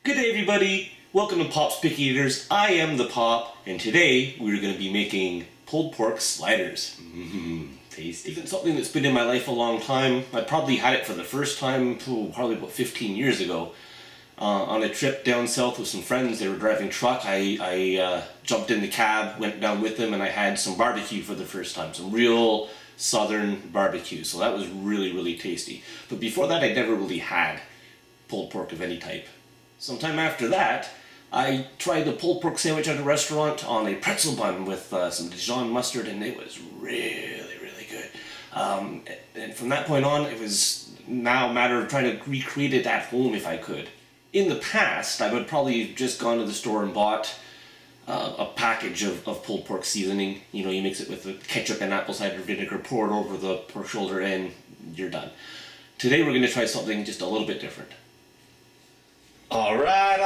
Good day everybody, welcome to Pop's Picky Eaters. I am the Pop, and today we're going to be making pulled pork sliders. Tasty. It's something that's been in my life a long time. I probably had it for the first time probably about 15 years ago. On a trip down south with some friends. They were driving truck. I jumped in the cab, went down with them, and I had some barbecue for the first time. Some real southern barbecue. So that was really tasty. But before that I'd never really had pulled pork of any type. Sometime after that, I tried the pulled pork sandwich at a restaurant on a pretzel bun with some Dijon mustard, and it was really good. And from that point on, it was now a matter of trying to recreate it at home if I could. In the past, I would probably just gone to the store and bought a package of pulled pork seasoning. You know, you mix it with the ketchup and apple cider vinegar, pour it over the pork shoulder, and you're done. Today we're going to try something just a little bit different. Alright.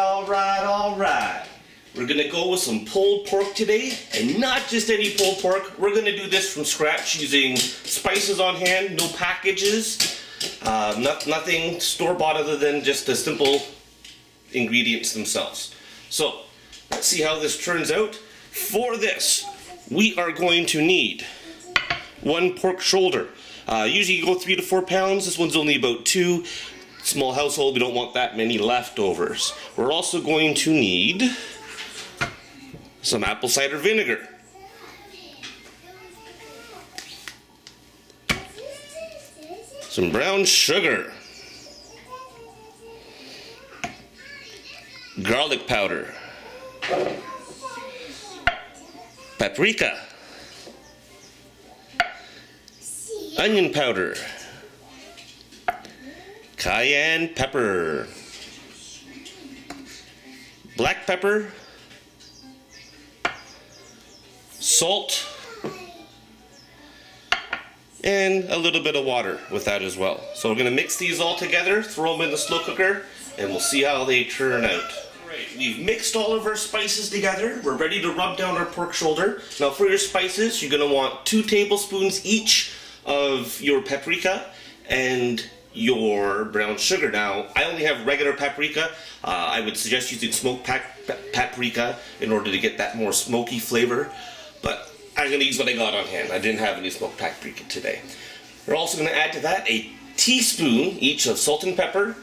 We're gonna go with some pulled pork today, and not just any pulled pork. We're gonna do this from scratch using spices on hand, no packages, nothing store-bought other than just the simple ingredients themselves. So, let's see how this turns out. For this, we are going to need one pork shoulder. Usually you go 3 to 4 pounds, this one's only about 2. Small household, we don't want that many leftovers. We're also going to need some apple cider vinegar. Some brown sugar. Garlic powder. Paprika. Onion powder. Cayenne pepper, black pepper, salt, and a little bit of water with that as well. So we're going to mix these all together, throw them in the slow cooker, and we'll see how they turn out. Alright, we've mixed all of our spices together. We're ready to rub down our pork shoulder. Now for your spices, you're going to want 2 tablespoons each of your paprika and your brown sugar. Now, I only have regular paprika. I would suggest using smoked paprika in order to get that more smoky flavor, but I'm going to use what I got on hand. I didn't have any smoked paprika today. We're also going to add to that a teaspoon each of salt and pepper,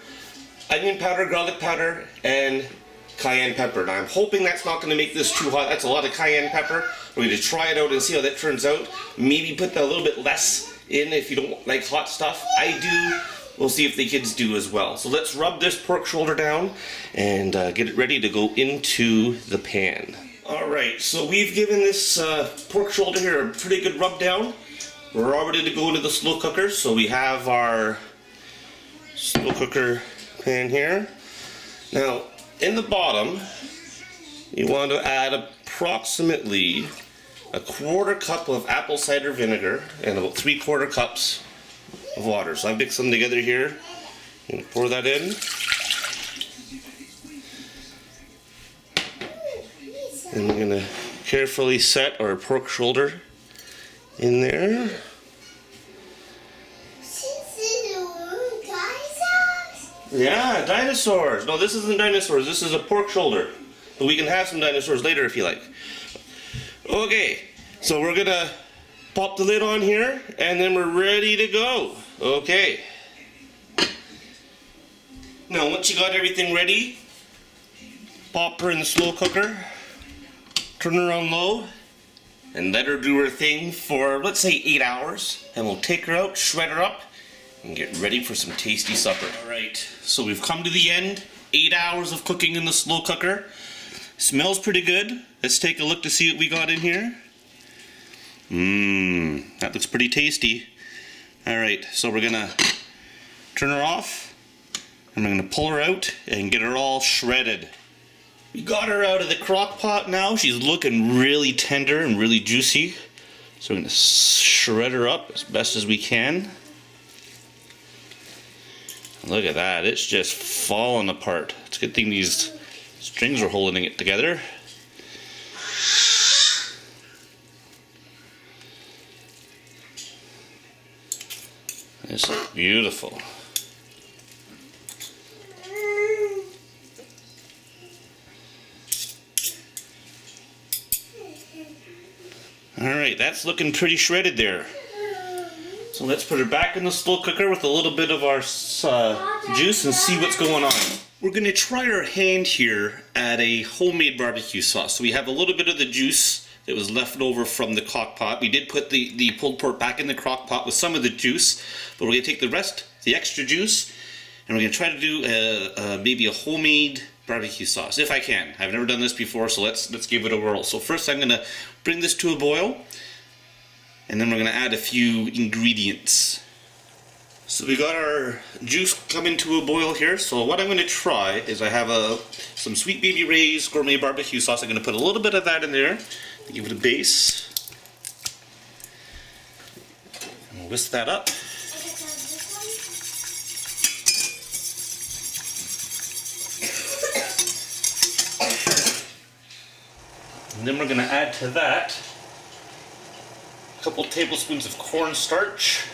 onion powder, garlic powder, and cayenne pepper. Now, I'm hoping that's not going to make this too hot. That's a lot of cayenne pepper. We're going to try it out and see how that turns out. Maybe put a little bit less in if you don't like hot stuff. I do. We'll see if the kids do as well. So let's rub this pork shoulder down and get it ready to go into the pan. Alright, so we've given this pork shoulder here a pretty good rub down. We're all ready to go into the slow cooker. So we have our slow cooker pan here. Now, in the bottom, you want to add approximately a 1/4 cup of apple cider vinegar and about 3/4 cups of water. So I mix them together here and pour that in. And we're going to carefully set our pork shoulder in there. Yeah, dinosaurs. No, this isn't dinosaurs. This is a pork shoulder. But we can have some dinosaurs later if you like. Okay, so we're going to pop the lid on here, and then we're ready to go. Okay. Now, once you got everything ready, pop her in the slow cooker, turn her on low, and let her do her thing for, let's say, 8 hours. And we'll take her out, shred her up, and get ready for some tasty supper. Alright, so we've come to the end. 8 hours of cooking in the slow cooker. Smells pretty good. Let's take a look to see what we got in here. That looks pretty tasty. Alright, so we're gonna turn her off, and we're gonna pull her out and get her all shredded. We got her out of the crock pot now. She's looking really tender and really juicy. So we're gonna shred her up as best as we can. Look at that, it's just falling apart. It's a good thing these strings are holding it together. This is beautiful. Alright, that's looking pretty shredded there. So let's put her back in the slow cooker with a little bit of our juice and see what's going on. We're going to try our hand here at a homemade barbecue sauce. So we have a little bit of the juice that was left over from the crock pot. We did put the pulled pork back in the crock pot with some of the juice, but we're going to take the rest, the extra juice, and we're going to try to do maybe a homemade barbecue sauce, if I can. I've never done this before, so let's give it a whirl. So first I'm going to bring this to a boil, and then we're going to add a few ingredients. So we got our juice coming to a boil here. So what I'm going to try is I have some Sweet Baby Ray's gourmet barbecue sauce. I'm going to put a little bit of that in there to give it a base. And we'll whisk that up. And then we're going to add to that a couple tablespoons of cornstarch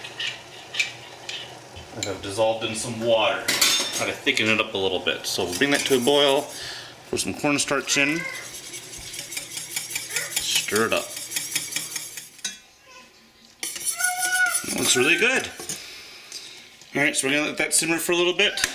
that I've dissolved in some water. Try to thicken it up a little bit. So we'll bring that to a boil, pour some cornstarch in, stir it up. It looks really good. Alright, so we're going to let that simmer for a little bit.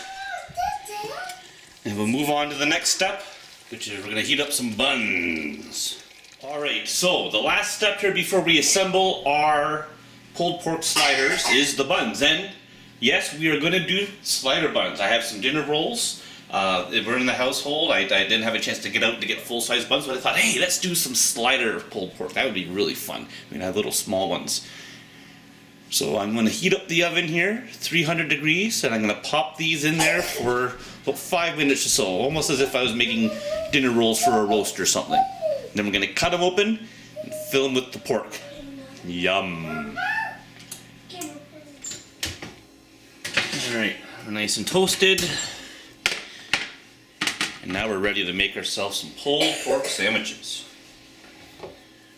And we'll move on to the next step, which is we're going to heat up some buns. Alright, so the last step here before we assemble our pulled pork sliders is the buns. And yes, we are going to do slider buns. I have some dinner rolls. We're in the household. I didn't have a chance to get out to get full-size buns, but I thought, hey, let's do some slider pulled pork. That would be really fun. I mean, I have little small ones. So I'm going to heat up the oven here, 300 degrees, and I'm going to pop these in there for about 5 minutes or so, almost as if I was making dinner rolls for a roast or something. Then we're going to cut them open and fill them with the pork. Yum! Alright, we're nice and toasted. And now we're ready to make ourselves some pulled pork sandwiches.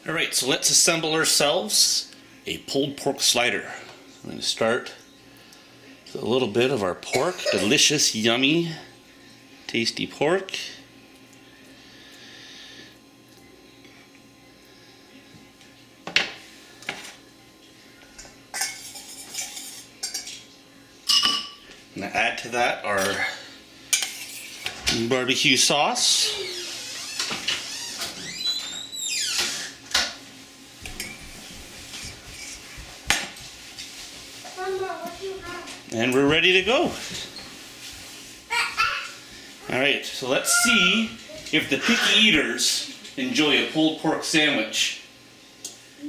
Alright, so let's assemble ourselves a pulled pork slider. I'm going to start with a little bit of our pork, delicious, yummy, tasty pork. I'm going to add to that our barbecue sauce. And we're ready to go. Alright, so let's see if the picky eaters enjoy a pulled pork sandwich.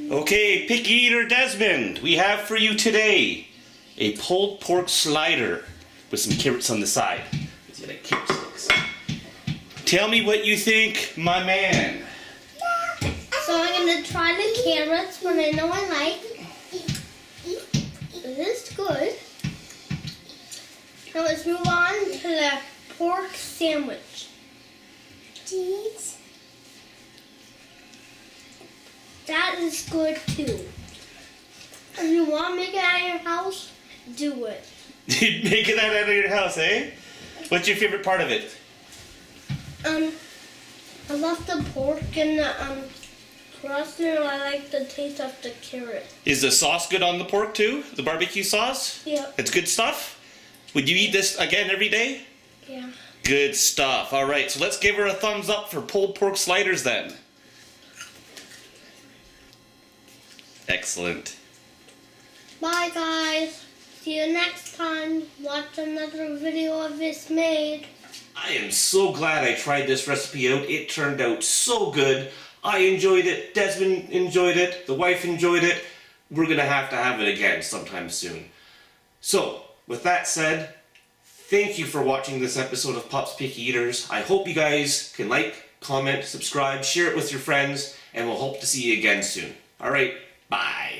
Okay, picky eater Desmond, we have for you today a pulled pork slider with some carrots on the side. Tell me what you think, my man. So I'm going to try the carrots, but I know I like. This is good. Now let's move on to the pork sandwich. Cheese. That is good too. If you want to make it out of your house, do it. Make it out of your house, eh? What's your favorite part of it? I love the pork and the crust, and I like the taste of the carrot. Is the sauce good on the pork too? The barbecue sauce? Yeah. It's good stuff? Would you eat this again every day? Yeah. Good stuff. Alright, so let's give her a thumbs up for pulled pork sliders then. Excellent. Bye guys. See you next time. Watch another video of this made. I am so glad I tried this recipe out. It turned out so good. I enjoyed it. Desmond enjoyed it. The wife enjoyed it. We're going to have it again sometime soon. So, with that said, thank you for watching this episode of Pop's Picky Eaters. I hope you guys can like, comment, subscribe, share it with your friends, and we'll hope to see you again soon. Alright, bye.